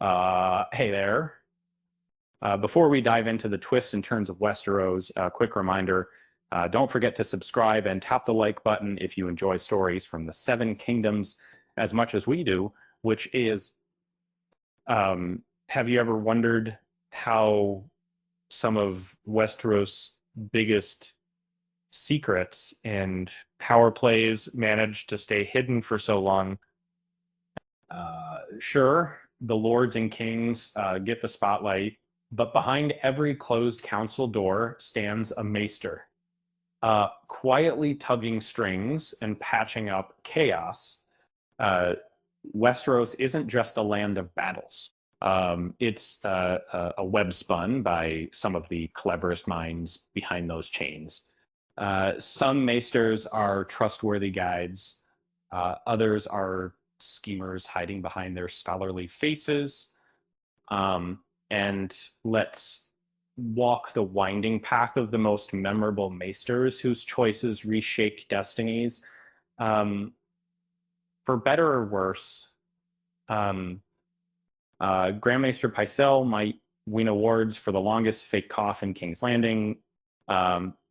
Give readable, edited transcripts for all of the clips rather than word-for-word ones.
Hey there. Before we dive into the twists and turns of Westeros, a quick reminder, don't forget to subscribe and tap the like button if you enjoy stories from the Seven Kingdoms as much as we do, which is, have you ever wondered how some of Westeros' biggest secrets and power plays managed to stay hidden for so long? Sure, the lords and kings get the spotlight, but behind every closed council door stands a maester, quietly tugging strings and patching up chaos. Uh, Westeros isn't just a land of battles. It's a web spun by some of the cleverest minds behind those chains. Some maesters are trustworthy guides. Others are schemers hiding behind their scholarly faces. Um, and let's walk the winding path of the most memorable maesters whose choices reshaped destinies. Um, for better or worse, um, Grand Maester Pycelle might win awards for the longest fake cough in King's Landing.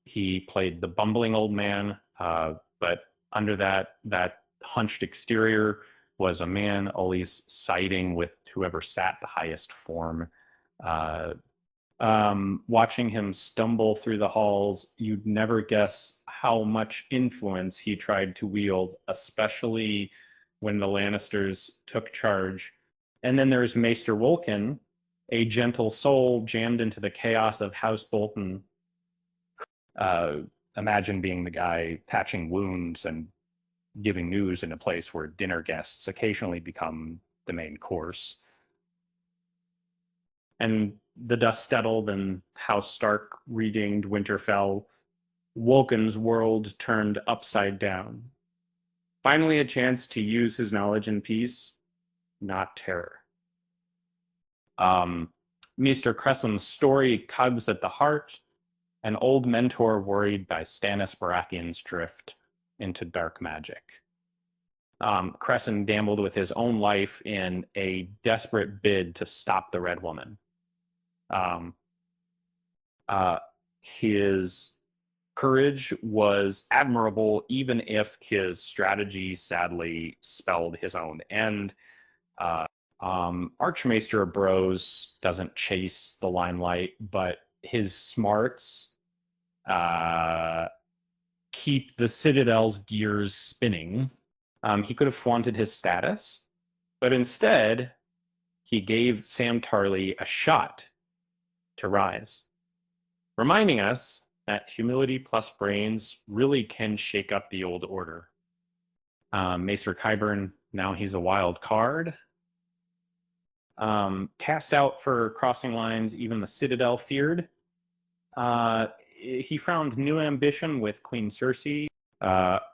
He played the bumbling old man, but under that hunched exterior was a man always siding with whoever sat the highest form. Uh, Watching him stumble through the halls, you'd never guess how much influence he tried to wield, especially when the Lannisters took charge. And then there's Maester Wolkin, a gentle soul jammed into the chaos of House Bolton. Uh, Imagine being the guy patching wounds and giving news in a place where dinner guests occasionally become the main course. And the dust settled and House Stark redeemed Winterfell. Wolken's world turned upside down. Finally, a chance to use his knowledge in peace, not terror. Mr. Cressen's story tugs at the heart, an old mentor worried by Stannis Baratheon's drift into dark magic. Crescent gambled with his own life in a desperate bid to stop the Red Woman. Um, his courage was admirable, even if his strategy sadly spelled his own end. Archmaester Bros doesn't chase the limelight, but his smarts uh, keep the Citadel's gears spinning. He could have flaunted his status, but instead, he gave Sam Tarly a shot to rise, reminding us that humility plus brains really can shake up the old order. Maester Qyburn, now he's a wild card. Cast out for crossing lines, even the Citadel feared. He found new ambition with Queen Cersei,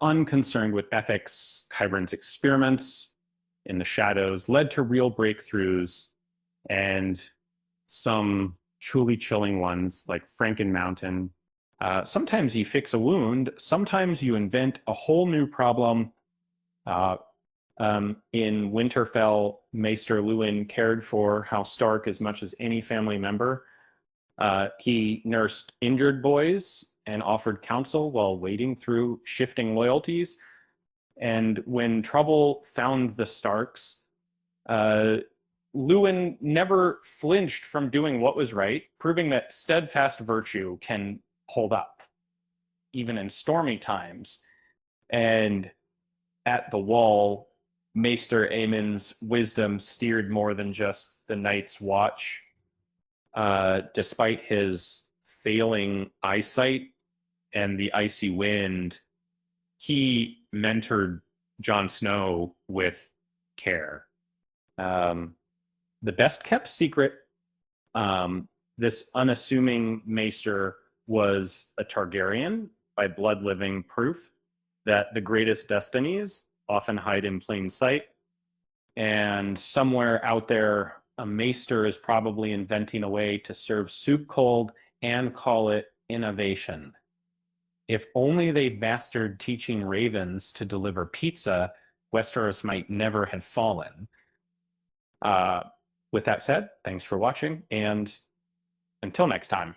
unconcerned with ethics. Qyburn's experiments in the shadows led to real breakthroughs and some truly chilling ones like Franken Mountain. Sometimes you fix a wound, sometimes you invent a whole new problem. In Winterfell, Maester Luwin cared for House Stark as much as any family member. He nursed injured boys and offered counsel while wading through shifting loyalties. And when trouble found the Starks, Luwin never flinched from doing what was right, proving that steadfast virtue can hold up, even in stormy times. And at the Wall, Maester Aemon's wisdom steered more than just the Night's Watch. Despite his failing eyesight and the icy wind, he mentored Jon Snow with care. The best kept secret, this unassuming maester was a Targaryen by blood living proof that the greatest destinies often hide in plain sight. And somewhere out there, a maester is probably inventing a way to serve soup cold and call it innovation. If only they'd mastered teaching ravens to deliver pizza, Westeros might never have fallen. With that said, thanks for watching, and until next time.